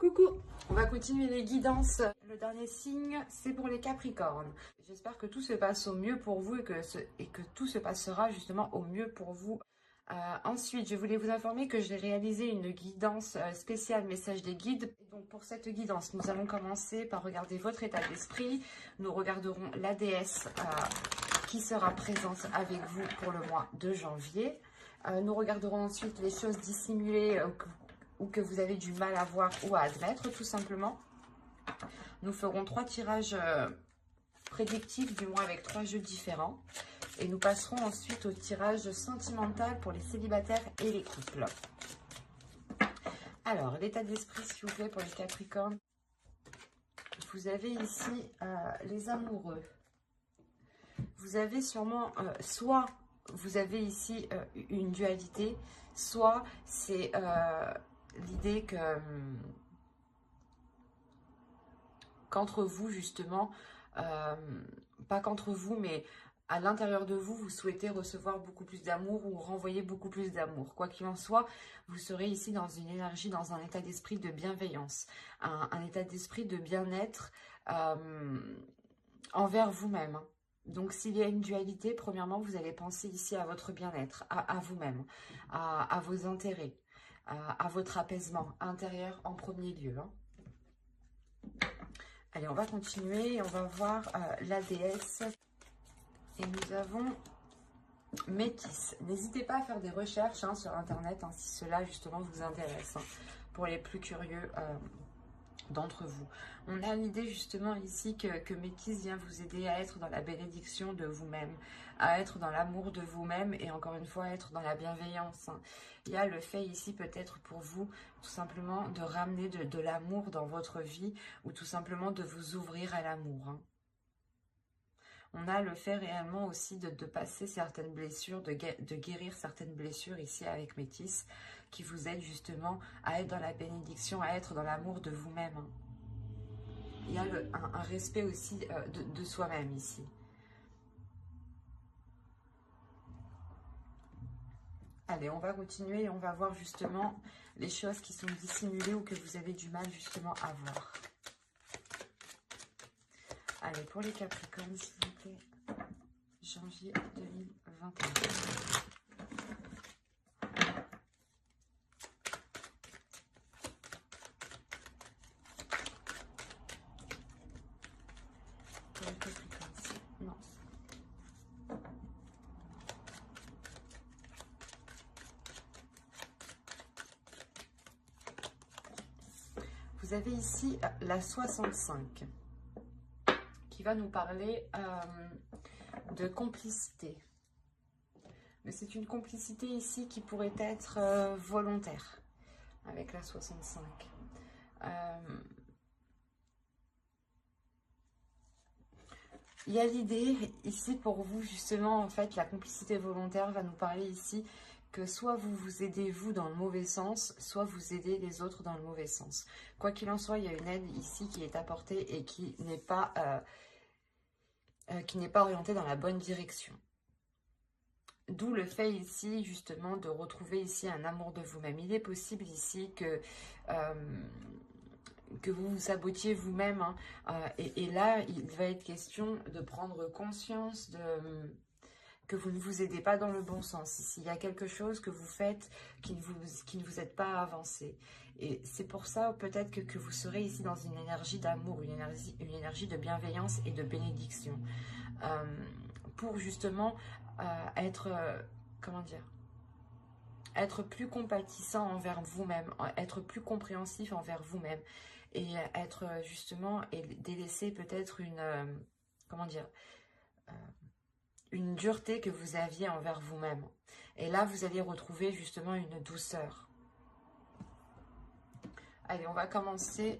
Coucou, on va continuer les guidances. Le dernier signe, c'est pour les Capricornes. J'espère que tout se passe au mieux pour vous et que tout se passera justement au mieux pour vous. Ensuite, je voulais vous informer que j'ai réalisé une guidance spéciale message des guides. Donc pour cette guidance, nous allons commencer par regarder votre état d'esprit. Nous regarderons la déesse qui sera présente avec vous pour le mois de janvier. Nous regarderons ensuite les choses dissimulées ou que vous avez du mal à voir ou à admettre, tout simplement. Nous ferons 3 tirages prédictifs du mois avec 3 jeux différents. Et nous passerons ensuite au tirage sentimental pour les célibataires et les couples. Alors, l'état d'esprit, s'il vous plaît, pour les Capricornes. Vous avez ici les amoureux. Vous avez sûrement, soit vous avez ici une dualité, soit c'est l'idée que qu'entre vous, justement, pas qu'entre vous, mais à l'intérieur de vous, vous souhaitez recevoir beaucoup plus d'amour ou renvoyer beaucoup plus d'amour. Quoi qu'il en soit, vous serez ici dans une énergie, dans un état d'esprit de bienveillance, un état d'esprit de bien-être envers vous-même. Donc, s'il y a une dualité, premièrement, vous allez penser ici à votre bien-être, à vous-même, à vos intérêts, à votre apaisement intérieur en premier lieu. Allez, on va continuer, on va voir la déesse. Et nous avons Métis. N'hésitez pas à faire des recherches sur Internet si cela justement vous intéresse, pour les plus curieux d'entre vous. On a l'idée justement ici que Métis vient vous aider à être dans la bénédiction de vous-même, à être dans l'amour de vous-même et encore une fois être dans la bienveillance. Il y a le fait ici peut-être pour vous tout simplement de ramener de l'amour dans votre vie ou tout simplement de vous ouvrir à l'amour. On a le fait réellement aussi de passer certaines blessures, de guérir certaines blessures ici avec Métis, qui vous aide justement à être dans la bénédiction, à être dans l'amour de vous-même. Il y a un respect aussi de soi-même ici. Allez, on va continuer et on va voir justement les choses qui sont dissimulées ou que vous avez du mal justement à voir. Allez, pour les Capricornes, s'il vous plaît. Janvier 2021. Pour les Capricornes, non. Vous avez ici la 65 qui va nous parler de complicité. Mais c'est une complicité ici qui pourrait être volontaire avec la 65. Il y a l'idée ici pour vous justement, en fait, la complicité volontaire va nous parler ici que soit vous vous aidez vous dans le mauvais sens, soit vous aidez les autres dans le mauvais sens. Quoi qu'il en soit, il y a une aide ici qui est apportée et qui n'est pas orientée dans la bonne direction. D'où le fait ici justement de retrouver ici un amour de vous-même. Il est possible ici que vous vous sabotiez vous-même. Et là, il va être question de prendre conscience que vous ne vous aidez pas dans le bon sens. Ici, il y a quelque chose que vous faites qui ne vous aide pas à avancer. Et c'est pour ça peut-être que vous serez ici dans une énergie d'amour, une énergie de bienveillance et de bénédiction. Pour justement être, comment dire, être plus compatissant envers vous-même, être plus compréhensif envers vous-même et être justement et délaisser peut-être une, comment dire, une dureté que vous aviez envers vous-même. Et là, vous allez retrouver justement une douceur. Allez, on va commencer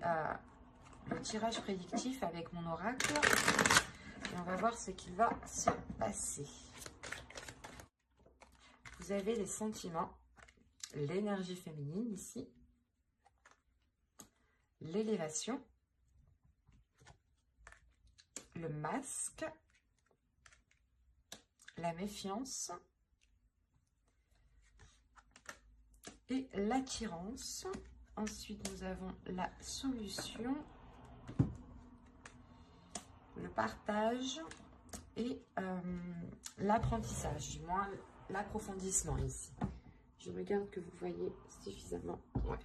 le tirage prédictif avec mon oracle. Et on va voir ce qu'il va se passer. Vous avez les sentiments, l'énergie féminine ici, l'élévation, le masque, la méfiance et l'attirance Ensuite, nous avons la solution, le partage et l'apprentissage, du moins l'approfondissement ici. Je regarde que vous voyez suffisamment. Ouais.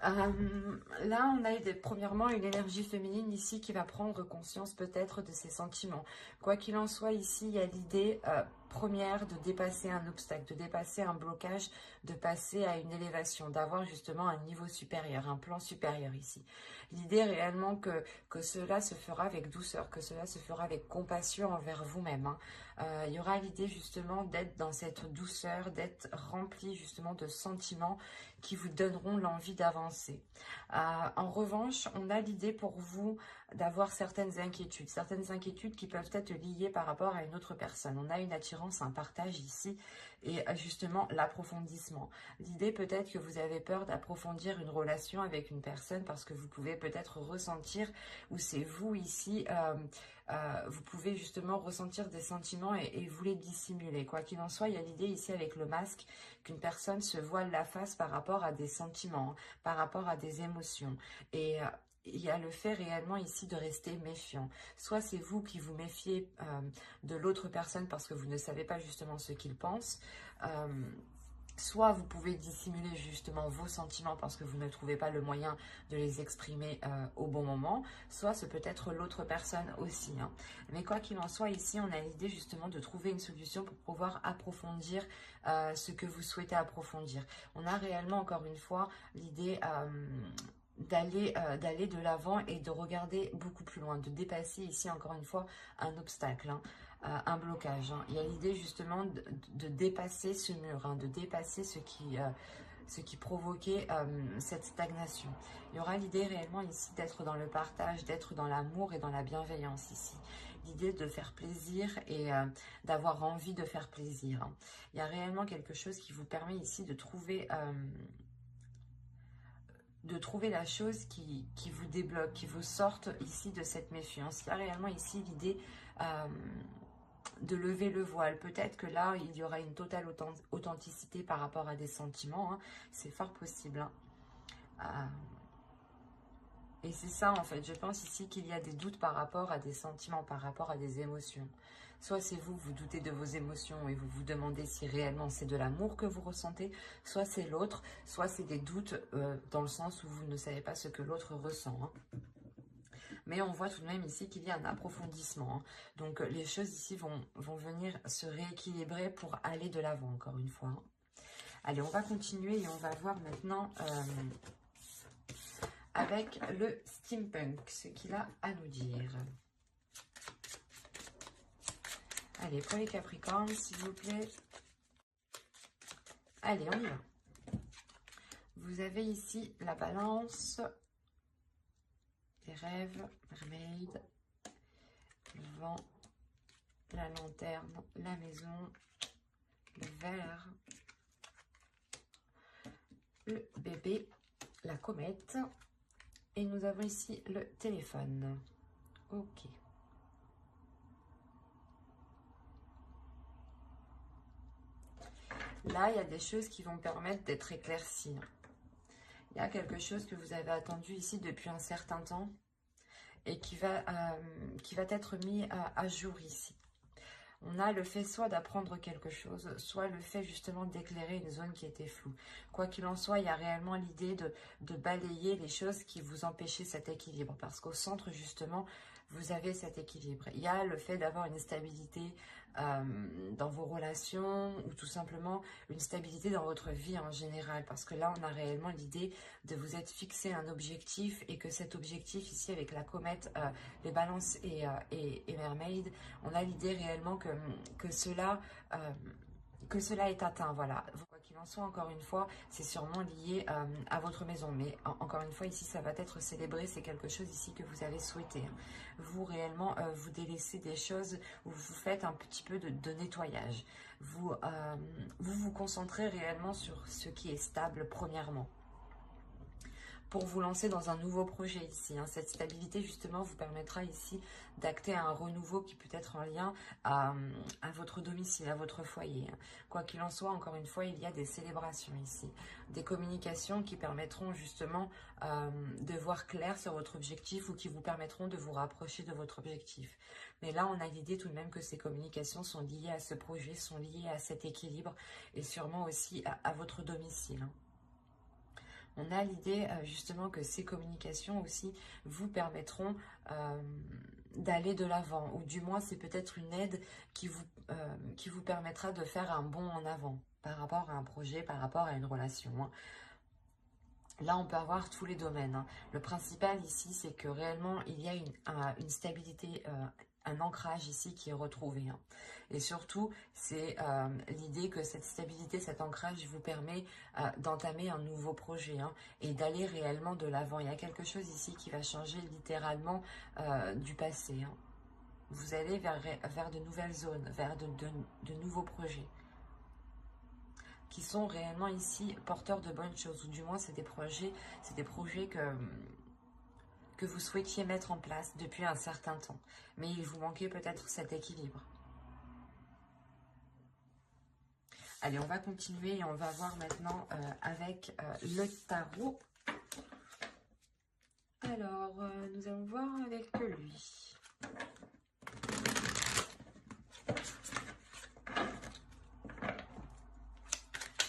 Là, on a premièrement une énergie féminine ici qui va prendre conscience peut-être de ses sentiments. Quoi qu'il en soit, ici, il y a l'idée première de dépasser un obstacle, de dépasser un blocage, de passer à une élévation, d'avoir justement un niveau supérieur, un plan supérieur ici. L'idée réellement que cela se fera avec douceur, que cela se fera avec compassion envers vous-même. Hein. Il y aura l'idée justement d'être dans cette douceur, d'être rempli justement de sentiments qui vous donneront l'envie d'avancer. En revanche, on a l'idée pour vous d'avoir certaines inquiétudes qui peuvent être liées par rapport à une autre personne. On a une attirance, un partage ici et justement l'approfondissement. L'idée peut-être que vous avez peur d'approfondir une relation avec une personne parce que vous pouvez peut-être ressentir, ou c'est vous ici, vous pouvez justement ressentir des sentiments et vous les dissimuler. Quoi qu'il en soit, il y a l'idée ici avec le masque qu'une personne se voile la face par rapport à des sentiments, par rapport à des émotions. Et il y a le fait réellement ici de rester méfiant. Soit c'est vous qui vous méfiez de l'autre personne parce que vous ne savez pas justement ce qu'il pense. Soit vous pouvez dissimuler justement vos sentiments parce que vous ne trouvez pas le moyen de les exprimer au bon moment. Soit ce peut être l'autre personne aussi. Hein. Mais quoi qu'il en soit, ici, on a l'idée justement de trouver une solution pour pouvoir approfondir ce que vous souhaitez approfondir. On a réellement, encore une fois, l'idée d'aller de l'avant et de regarder beaucoup plus loin, de dépasser ici, encore une fois, un obstacle. Hein. Un blocage. Hein. Il y a l'idée justement de dépasser ce mur, hein, de dépasser ce qui provoquait cette stagnation. Il y aura l'idée réellement ici d'être dans le partage, d'être dans l'amour et dans la bienveillance ici. L'idée de faire plaisir et d'avoir envie de faire plaisir. Hein. Il y a réellement quelque chose qui vous permet ici de trouver la chose qui vous débloque, qui vous sorte ici de cette méfiance. Il y a réellement ici l'idée de lever le voile. Peut-être que là, il y aura une totale authenticité par rapport à des sentiments. Hein. C'est fort possible. Hein. Et c'est ça, en fait. Je pense ici qu'il y a des doutes par rapport à des sentiments, par rapport à des émotions. Soit c'est vous, vous doutez de vos émotions et vous vous demandez si réellement c'est de l'amour que vous ressentez. Soit c'est l'autre, soit c'est des doutes dans le sens où vous ne savez pas ce que l'autre ressent. Hein. Mais on voit tout de même ici qu'il y a un approfondissement. Hein. Donc les choses ici vont venir se rééquilibrer pour aller de l'avant, encore une fois. Hein. Allez, on va continuer et on va voir maintenant avec le steampunk, ce qu'il a à nous dire. Allez, pour les Capricornes, s'il vous plaît. Allez, on y va. Vous avez ici la balance, les rêves, mermaid, le vent, la lanterne, la maison, le verre, le bébé, la comète. Et nous avons ici le téléphone. Ok. Là, il y a des choses qui vont permettre d'être éclaircies. Il y a quelque chose que vous avez attendu ici depuis un certain temps et qui va être mis à jour ici. On a le fait soit d'apprendre quelque chose, soit le fait justement d'éclairer une zone qui était floue. Quoi qu'il en soit, il y a réellement l'idée de balayer les choses qui vous empêchaient cet équilibre. Parce qu'au centre, justement, vous avez cet équilibre. Il y a le fait d'avoir une stabilité dans vos relations ou tout simplement une stabilité dans votre vie en général. Parce que là, on a réellement l'idée de vous être fixé un objectif et que cet objectif ici avec la comète, les balances et mermaid, on a l'idée réellement que cela est atteint. Voilà. Quoi qu'il en soit, encore une fois, c'est sûrement lié à votre maison. Mais encore une fois, ici, ça va être célébré. C'est quelque chose ici que vous avez souhaité. Vous, réellement, vous délaissez des choses où vous faites un petit peu de nettoyage. Vous vous concentrez réellement sur ce qui est stable, premièrement. pour vous lancer dans un nouveau projet ici. Hein. Cette stabilité, justement, vous permettra ici d'acter un renouveau qui peut être en lien à votre domicile, à votre foyer. Hein. Quoi qu'il en soit, encore une fois, il y a des célébrations ici. Des communications qui permettront justement de voir clair sur votre objectif ou qui vous permettront de vous rapprocher de votre objectif. Mais là, on a l'idée tout de même que ces communications sont liées à ce projet, sont liées à cet équilibre et sûrement aussi à votre domicile. Hein. On a l'idée justement que ces communications aussi vous permettront d'aller de l'avant, ou du moins c'est peut-être une aide qui vous permettra de faire un bond en avant par rapport à un projet, par rapport à une relation. Hein. Là, on peut avoir tous les domaines. Hein. Le principal ici, c'est que réellement, il y a une stabilité, un ancrage ici qui est retrouvé. Hein. Et surtout, c'est l'idée que cette stabilité, cet ancrage vous permet d'entamer un nouveau projet hein, et d'aller réellement de l'avant. Il y a quelque chose ici qui va changer littéralement du passé. Hein. Vous allez vers de nouvelles zones, vers de nouveaux projets qui sont réellement ici porteurs de bonnes choses, ou du moins c'est des projets que vous souhaitiez mettre en place depuis un certain temps, mais il vous manquait peut-être cet équilibre. Allez, on va continuer et on va voir maintenant avec le tarot. Alors, nous allons voir avec lui.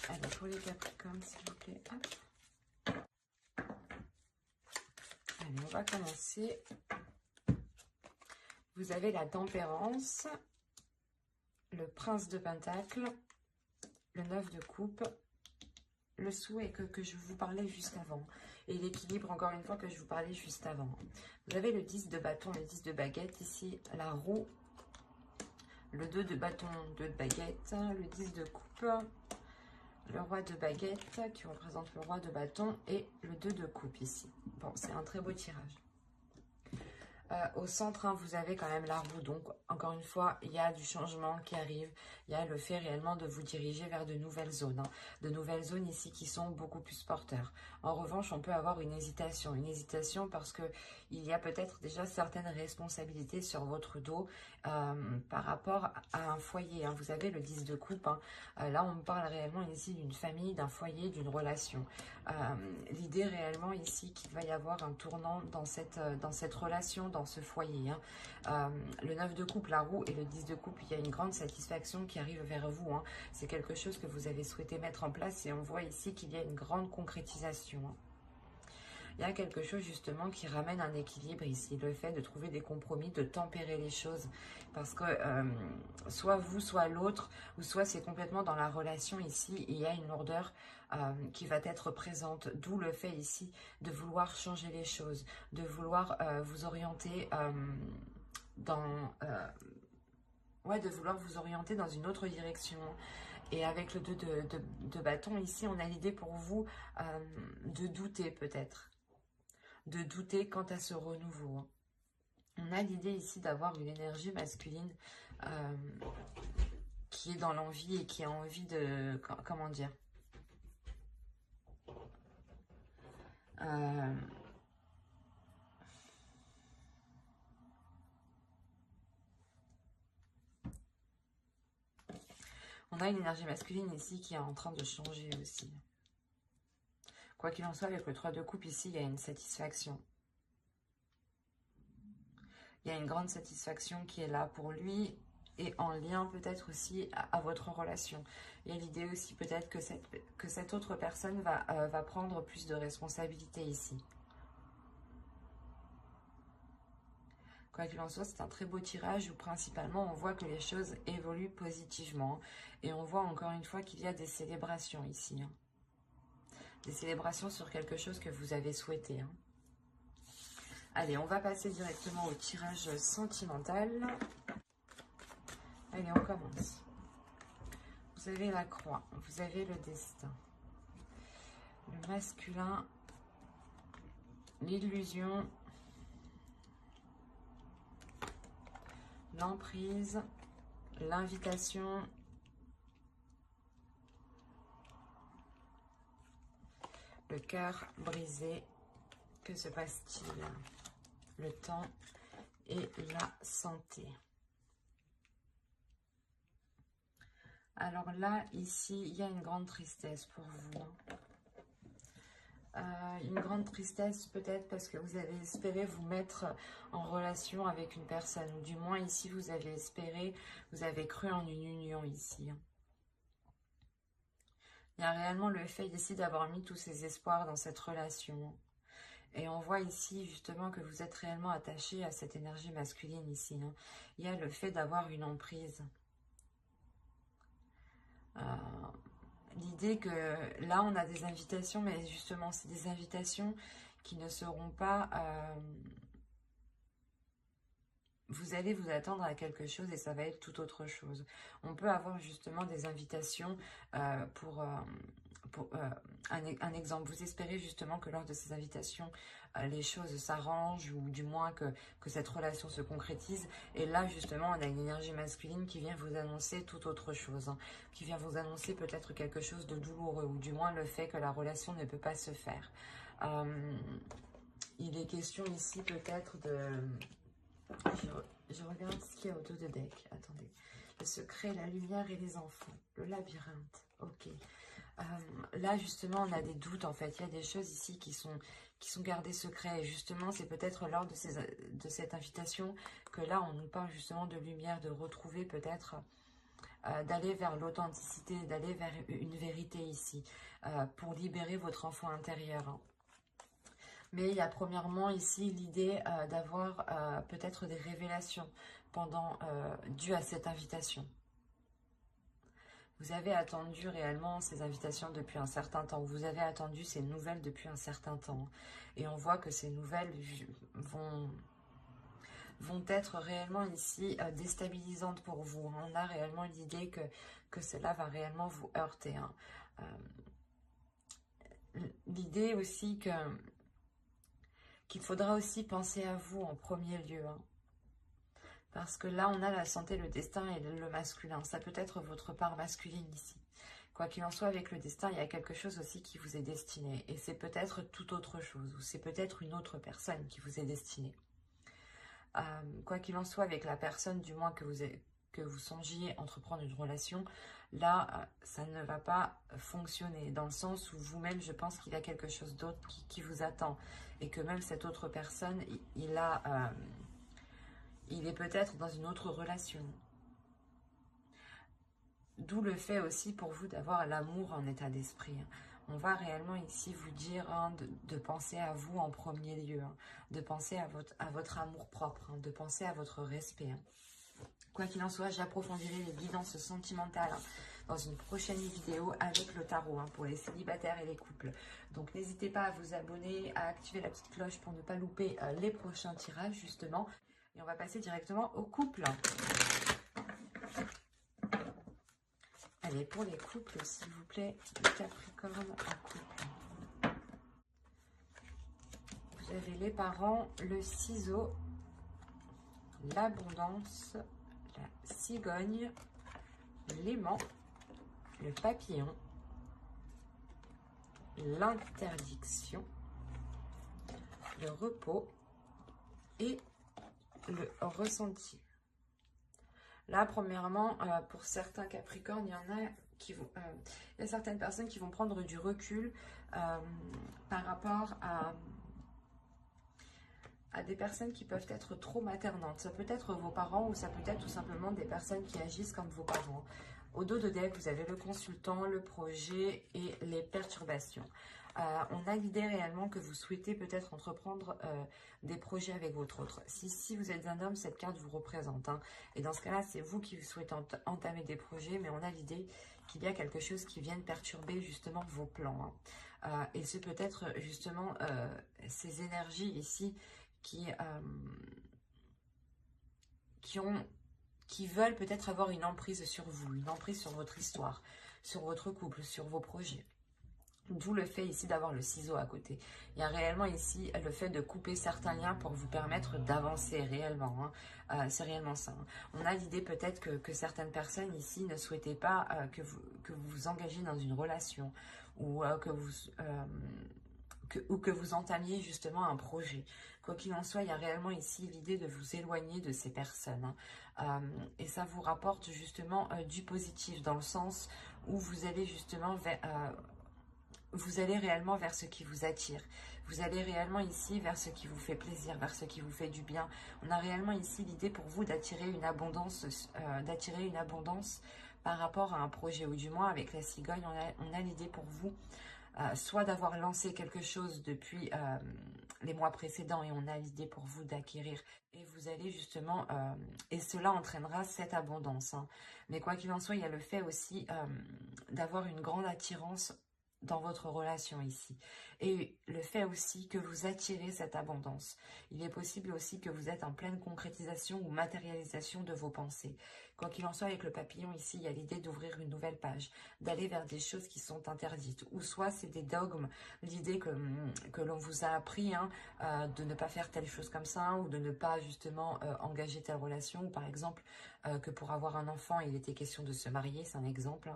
Allez, pour les Capricornes, s'il vous plaît. Hop. Allez, on va commencer. Vous avez la tempérance, le prince de Pentacle, le 9 de coupe, le souhait que je vous parlais juste avant, et l'équilibre, encore une fois, que je vous parlais juste avant. Vous avez le 10 de bâton, le 10 de baguette, ici, la roue, le 2 de bâton, 2 de baguette, le 10 de coupe, le roi de baguette, qui représente le roi de bâton, et le 2 de coupe, ici. Bon, c'est un très beau tirage. Au centre, hein, vous avez quand même la roue. Donc, encore une fois, il y a du changement qui arrive. Il y a le fait réellement de vous diriger vers de nouvelles zones. Hein. De nouvelles zones ici qui sont beaucoup plus porteurs. En revanche, on peut avoir une hésitation. Une hésitation parce que il y a peut-être déjà certaines responsabilités sur votre dos par rapport à un foyer. Hein. Vous avez le 10 de coupe. Hein. Là, on parle réellement ici d'une famille, d'un foyer, d'une relation. L'idée réellement ici qu'il va y avoir un tournant dans cette relation, dans ce foyer. Hein. Le 9 de coupe, la roue, et le 10 de coupe, il y a une grande satisfaction qui arrive vers vous. Hein. C'est quelque chose que vous avez souhaité mettre en place et on voit ici qu'il y a une grande concrétisation. Hein. Il y a quelque chose justement qui ramène un équilibre ici, le fait de trouver des compromis, de tempérer les choses, parce que soit vous, soit l'autre, ou soit c'est complètement dans la relation ici, il y a une lourdeur qui va être présente, d'où le fait ici de vouloir changer les choses, de vouloir vous orienter de vouloir vous orienter dans une autre direction. Et avec le 2 de bâton, ici, on a l'idée pour vous de douter peut-être. De douter quant à ce renouveau. On a l'idée ici d'avoir une énergie masculine qui est dans l'envie et qui a envie de... Comment dire On a une énergie masculine ici qui est en train de changer aussi. Quoi qu'il en soit, avec le 3 de coupe ici, il y a une satisfaction. Il y a une grande satisfaction qui est là pour lui et en lien peut-être aussi à votre relation. Il y a l'idée aussi peut-être que cette autre personne va prendre plus de responsabilités ici. Quoi qu'il en soit, c'est un très beau tirage où principalement on voit que les choses évoluent positivement. Et on voit encore une fois qu'il y a des célébrations ici. Hein. Des célébrations sur quelque chose que vous avez souhaité. Hein. Allez, on va passer directement au tirage sentimental. Allez, on commence. Vous avez la croix, vous avez le destin, le masculin, l'illusion, l'emprise, l'invitation, le cœur brisé Que se passe-t-il? Le temps et la santé. Alors là, ici, il y a une grande tristesse pour vous. Une grande tristesse peut-être parce que vous avez espéré vous mettre en relation avec une personne. Ou du moins ici, vous avez espéré, vous avez cru en une union ici. Il y a réellement le fait ici d'avoir mis tous ses espoirs dans cette relation. Et on voit ici justement que vous êtes réellement attaché à cette énergie masculine ici. Il y a le fait d'avoir une emprise. L'idée que là on a des invitations, mais justement c'est des invitations qui ne seront pas... vous allez vous attendre à quelque chose et ça va être tout autre chose. On peut avoir justement des invitations pour un exemple. Vous espérez justement que lors de ces invitations, les choses s'arrangent ou du moins que cette relation se concrétise. Et là, justement, on a une énergie masculine qui vient vous annoncer tout autre chose. Qui vient vous annoncer peut-être quelque chose de douloureux ou du moins le fait que la relation ne peut pas se faire. Il est question ici peut-être de... Je regarde ce qu'il y a autour de deck. Attendez. Le secret, la lumière et les enfants. Le labyrinthe. Ok. Là, justement, on a des doutes, en fait. Il y a des choses ici qui sont gardées secrets. Et justement, c'est peut-être lors de cette invitation que là, on nous parle justement de lumière, de retrouver peut-être, d'aller vers l'authenticité, d'aller vers une vérité ici, pour libérer votre enfant intérieur. Mais il y a premièrement ici l'idée d'avoir peut-être des révélations dues à cette invitation. Vous avez attendu réellement ces invitations depuis un certain temps. Vous avez attendu ces nouvelles depuis un certain temps. Et on voit que ces nouvelles vont être réellement ici déstabilisantes pour vous. On a réellement l'idée que cela va réellement vous heurter. L'idée aussi qu'il faudra aussi penser à vous en premier lieu. Parce que là, on a la santé, le destin et le masculin. Ça peut être votre part masculine ici. Quoi qu'il en soit, avec le destin, il y a quelque chose aussi qui vous est destiné. Et c'est peut-être tout autre chose. Ou c'est peut-être une autre personne qui vous est destinée. Quoi qu'il en soit, avec la personne, du moins que vous songiez entreprendre une relation, là, ça ne va pas fonctionner. Dans le sens où vous-même, je pense qu'il y a quelque chose d'autre qui vous attend. Et que même cette autre personne, il est peut-être dans une autre relation. D'où le fait aussi pour vous d'avoir l'amour en état d'esprit. On va réellement ici vous dire de penser à vous en premier lieu, de penser à votre amour propre, de penser à votre respect. Quoi qu'il en soit, j'approfondirai les guidances sentimentales dans une prochaine vidéo avec le tarot pour les célibataires et les couples. Donc n'hésitez pas à vous abonner, à activer la petite cloche pour ne pas louper les prochains tirages justement. Et on va passer directement au couple. Allez, pour les couples, s'il vous plaît, le Capricorne en couple. Vous avez les parents, le ciseau, l'abondance, la cigogne, l'aimant, le papillon, l'interdiction, le repos et le ressenti. Là, premièrement, pour certains Capricornes, il y en a qui vont, il y a certaines personnes qui vont prendre du recul par rapport à des personnes qui peuvent être trop maternantes. Ça peut être vos parents ou ça peut être tout simplement des personnes qui agissent comme vos parents. Au dos de deck, vous avez le consultant, le projet et les perturbations. On a l'idée réellement que vous souhaitez peut-être entreprendre des projets avec votre autre. Si vous êtes un homme, cette carte vous représente. Et dans ce cas-là, c'est vous qui souhaitez entamer des projets, mais on a l'idée qu'il y a quelque chose qui vient perturber justement vos plans. Et c'est peut-être justement ces énergies ici qui veulent peut-être avoir une emprise sur vous, une emprise sur votre histoire, sur votre couple, sur vos projets. D'où le fait ici d'avoir le ciseau à côté. Il y a réellement ici le fait de couper certains liens pour vous permettre d'avancer réellement. C'est réellement ça. On a l'idée peut-être que certaines personnes ici ne souhaitaient pas que vous vous engagiez dans une relation ou que ou que vous entamiez justement un projet. Quoi qu'il en soit, il y a réellement ici l'idée de vous éloigner de ces personnes. Et ça vous rapporte justement du positif, dans le sens où vous allez justement vous allez réellement vers ce qui vous attire. Vous allez réellement ici vers ce qui vous fait plaisir, vers ce qui vous fait du bien. On a réellement ici l'idée pour vous d'attirer une abondance, par rapport à un projet, ou du moins avec la cigogne, on a l'idée pour vous soit d'avoir lancé quelque chose depuis les mois précédents, et on a l'idée pour vous d'acquérir, et vous allez justement, et cela entraînera cette abondance. Mais quoi qu'il en soit, il y a le fait aussi d'avoir une grande attirance dans votre relation ici, et le fait aussi que vous attirez cette abondance. Il est possible aussi que vous êtes en pleine concrétisation ou matérialisation de vos pensées. Quoi qu'il en soit, avec le papillon ici, il y a l'idée d'ouvrir une nouvelle page, d'aller vers des choses qui sont interdites, ou soit c'est des dogmes, l'idée que l'on vous a appris de ne pas faire telle chose comme ça, ou de ne pas justement engager telle relation, ou par exemple que pour avoir un enfant il était question de se marier, c'est un exemple.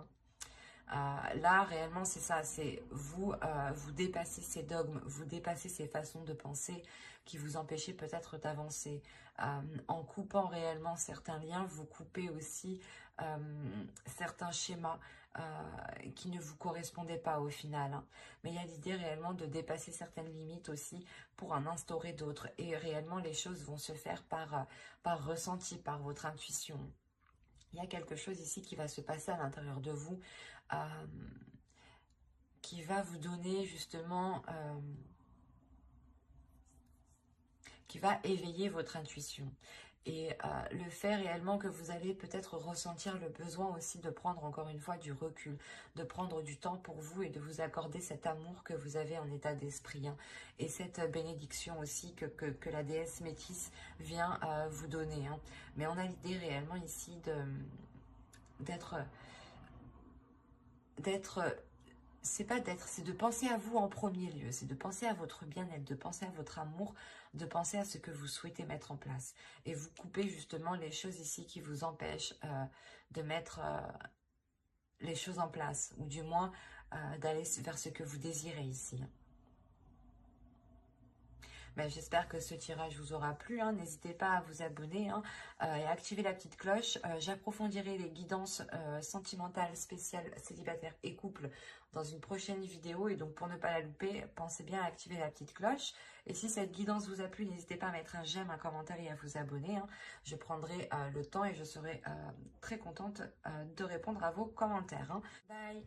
Là, réellement, c'est ça, c'est vous, vous dépassez ces dogmes, vous dépassez ces façons de penser qui vous empêchaient peut-être d'avancer. En coupant réellement certains liens, vous coupez aussi certains schémas qui ne vous correspondaient pas au final. Mais il y a l'idée réellement de dépasser certaines limites aussi pour en instaurer d'autres. Et réellement, les choses vont se faire par ressenti, par votre intuition. Il y a quelque chose ici qui va se passer à l'intérieur de vous, qui va vous donner justement, qui va éveiller votre intuition. Et le fait réellement que vous allez peut-être ressentir le besoin aussi de prendre encore une fois du recul, de prendre du temps pour vous et de vous accorder cet amour que vous avez en état d'esprit. Et cette bénédiction aussi que la déesse métisse vient vous donner. Mais on a l'idée réellement ici d'être, c'est de penser à vous en premier lieu, c'est de penser à votre bien-être, de penser à votre amour, de penser à ce que vous souhaitez mettre en place. Et vous coupez justement les choses ici qui vous empêchent de mettre les choses en place, ou du moins d'aller vers ce que vous désirez ici. Ben, j'espère que ce tirage vous aura plu. N'hésitez pas à vous abonner et à activer la petite cloche. J'approfondirai les guidances sentimentales, spéciales, célibataires et couples dans une prochaine vidéo. Et donc, pour ne pas la louper, pensez bien à activer la petite cloche. Et si cette guidance vous a plu, n'hésitez pas à mettre un j'aime, un commentaire et à vous abonner. Je prendrai le temps et je serai très contente de répondre à vos commentaires. Bye!